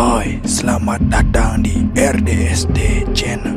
Hai, selamat datang di RDSD Channel.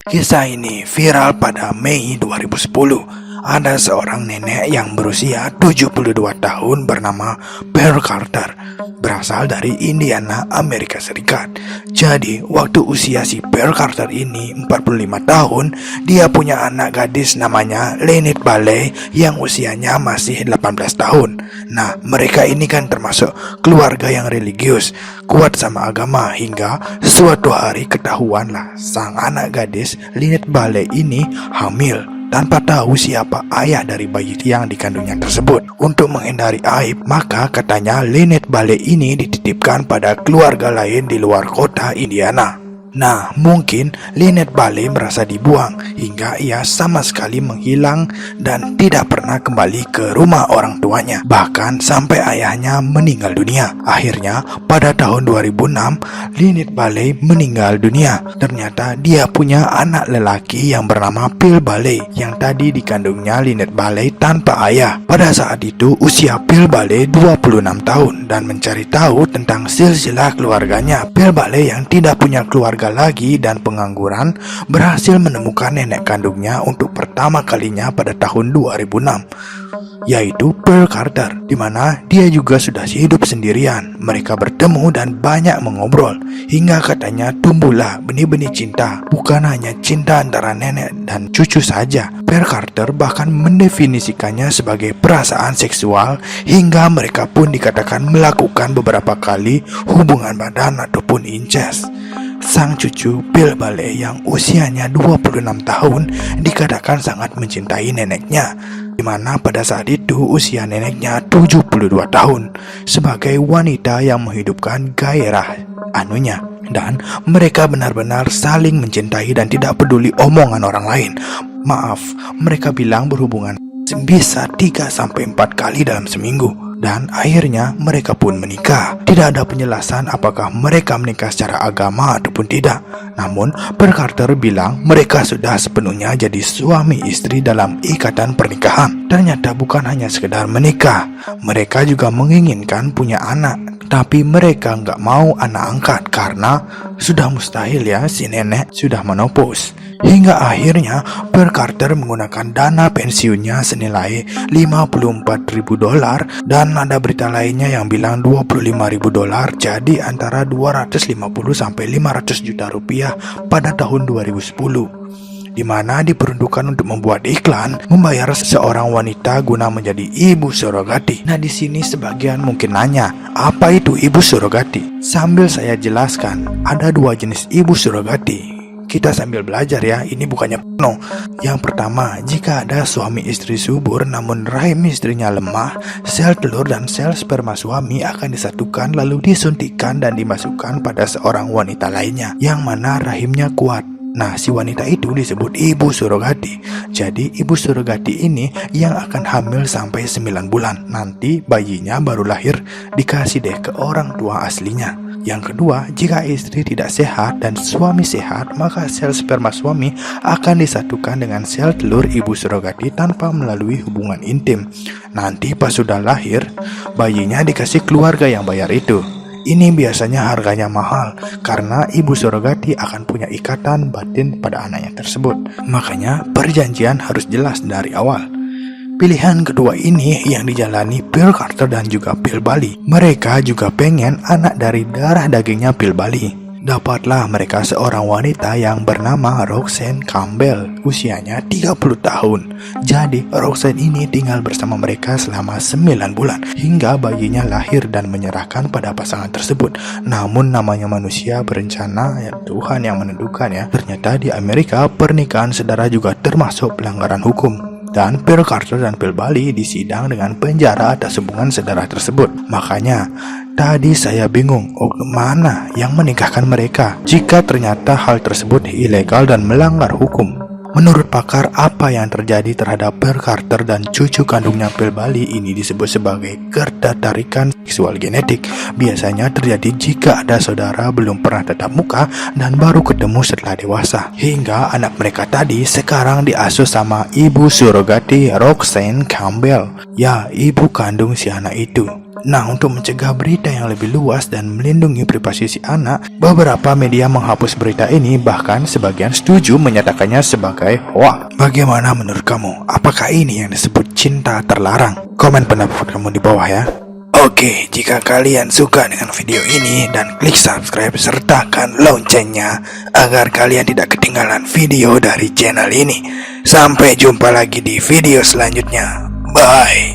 Kisah ini viral pada Mei 2010. Ada seorang nenek yang berusia 72 tahun bernama Pearl Carter, berasal dari Indiana, Amerika Serikat. Jadi, waktu usia si Pearl Carter ini 45 tahun, dia punya anak gadis namanya Lynette Bailey yang usianya masih 18 tahun. Nah, mereka ini kan termasuk keluarga yang religius, kuat sama agama, hingga suatu hari ketahuanlah sang anak gadis Lynette Bailey ini hamil tanpa tahu siapa ayah dari bayi yang dikandungnya tersebut. Untuk menghindari aib, maka katanya Lynette Bailey ini dititipkan pada keluarga lain di luar kota Indiana. Nah, mungkin Lynette Bailey merasa dibuang hingga ia sama sekali menghilang dan tidak pernah kembali ke rumah orang tuanya, bahkan sampai ayahnya meninggal dunia. Akhirnya, pada tahun 2006, Lynette Bailey meninggal dunia. Ternyata dia punya anak lelaki yang bernama Bill Bailey yang tadi dikandungnya Lynette Bailey tanpa ayah. Pada saat itu, usia Bill Bailey 26 tahun dan mencari tahu tentang silsilah keluarganya. Bill Bailey yang tidak punya keluarga lagi dan pengangguran berhasil menemukan nenek kandungnya untuk pertama kalinya pada tahun 2006, yaitu Pearl Carter, di mana dia juga sudah hidup sendirian. Mereka bertemu dan banyak mengobrol hingga katanya tumbuhlah benih-benih cinta, bukan hanya cinta antara nenek dan cucu saja. Pearl Carter bahkan mendefinisikannya sebagai perasaan seksual hingga mereka pun dikatakan melakukan beberapa kali hubungan badan ataupun incest. Sang cucu Bill Bailey yang usianya 26 tahun dikatakan sangat mencintai neneknya, di mana pada saat itu usia neneknya 72 tahun sebagai wanita yang menghidupkan gairah anunya. Dan mereka benar-benar saling mencintai dan tidak peduli omongan orang lain. Maaf, mereka bilang berhubungan bisa 3-4 kali dalam seminggu. Dan akhirnya mereka pun menikah. Tidak ada penjelasan apakah mereka menikah secara agama ataupun tidak. Namun Pearl Carter bilang mereka sudah sepenuhnya jadi suami istri dalam ikatan pernikahan. Ternyata bukan hanya sekedar menikah, mereka juga menginginkan punya anak. Tapi mereka nggak mau anak angkat karena sudah mustahil ya, si nenek sudah menopause. Hingga akhirnya Pearl Carter menggunakan dana pensiunnya senilai $54.000 dan ada berita lainnya yang bilang $25.000, jadi antara 250 sampai 500 juta rupiah pada tahun 2010, di mana diperuntukkan untuk membuat iklan membayar seorang wanita guna menjadi ibu surogati. Nah, di sini sebagian mungkin nanya, apa itu ibu surogati? Sambil saya jelaskan, ada dua jenis ibu surogati. Kita sambil belajar ya, ini bukannya porno. Yang pertama, jika ada suami istri subur namun rahim istrinya lemah, sel telur dan sel sperma suami akan disatukan lalu disuntikkan dan dimasukkan pada seorang wanita lainnya yang mana rahimnya kuat. Nah, si wanita itu disebut ibu surogati. Jadi ibu surogati ini yang akan hamil sampai 9 bulan. Nanti bayinya baru lahir dikasih deh ke orang tua aslinya. Yang kedua, jika istri tidak sehat dan suami sehat, maka sel sperma suami akan disatukan dengan sel telur ibu surogati tanpa melalui hubungan intim. Nanti pas sudah lahir, bayinya dikasih keluarga yang bayar itu. Ini biasanya harganya mahal karena ibu surogati akan punya ikatan batin pada anaknya tersebut. Makanya perjanjian harus jelas dari awal. Pilihan kedua ini yang dijalani Pearl Carter dan juga Bill Bailey. Mereka juga pengen anak dari darah dagingnya Bill Bailey. Dapatlah mereka seorang wanita yang bernama Roxanne Campbell, usianya 30 tahun. Jadi Roxanne ini tinggal bersama mereka selama 9 bulan hingga bayinya lahir dan menyerahkan pada pasangan tersebut. Namun namanya manusia berencana, ya Tuhan yang menentukan ya. Ternyata di Amerika pernikahan saudara juga termasuk pelanggaran hukum. Dan Pearl Carter dan Bill Bailey disidang dengan penjara atas hubungan saudara tersebut. Makanya tadi saya bingung, mana yang menikahkan mereka jika ternyata hal tersebut ilegal dan melanggar hukum. Menurut pakar, apa yang terjadi terhadap Pearl Carter dan cucu kandungnya Phil Bali ini disebut sebagai ketertarikan seksual genetik. Biasanya terjadi jika ada saudara belum pernah tatap muka dan baru ketemu setelah dewasa. Hingga anak mereka tadi sekarang diasuh sama ibu surrogati Roxanne Campbell. Ya, ibu kandung si anak itu. Nah, untuk mencegah berita yang lebih luas dan melindungi privasi si anak, beberapa media menghapus berita ini, bahkan sebagian setuju menyatakannya sebagai hoax. Bagaimana menurut kamu? Apakah ini yang disebut cinta terlarang? Komen pendapat kamu di bawah ya. Oke, jika kalian suka dengan video ini dan klik subscribe sertakan loncengnya agar kalian tidak ketinggalan video dari channel ini. Sampai jumpa lagi di video selanjutnya. Bye.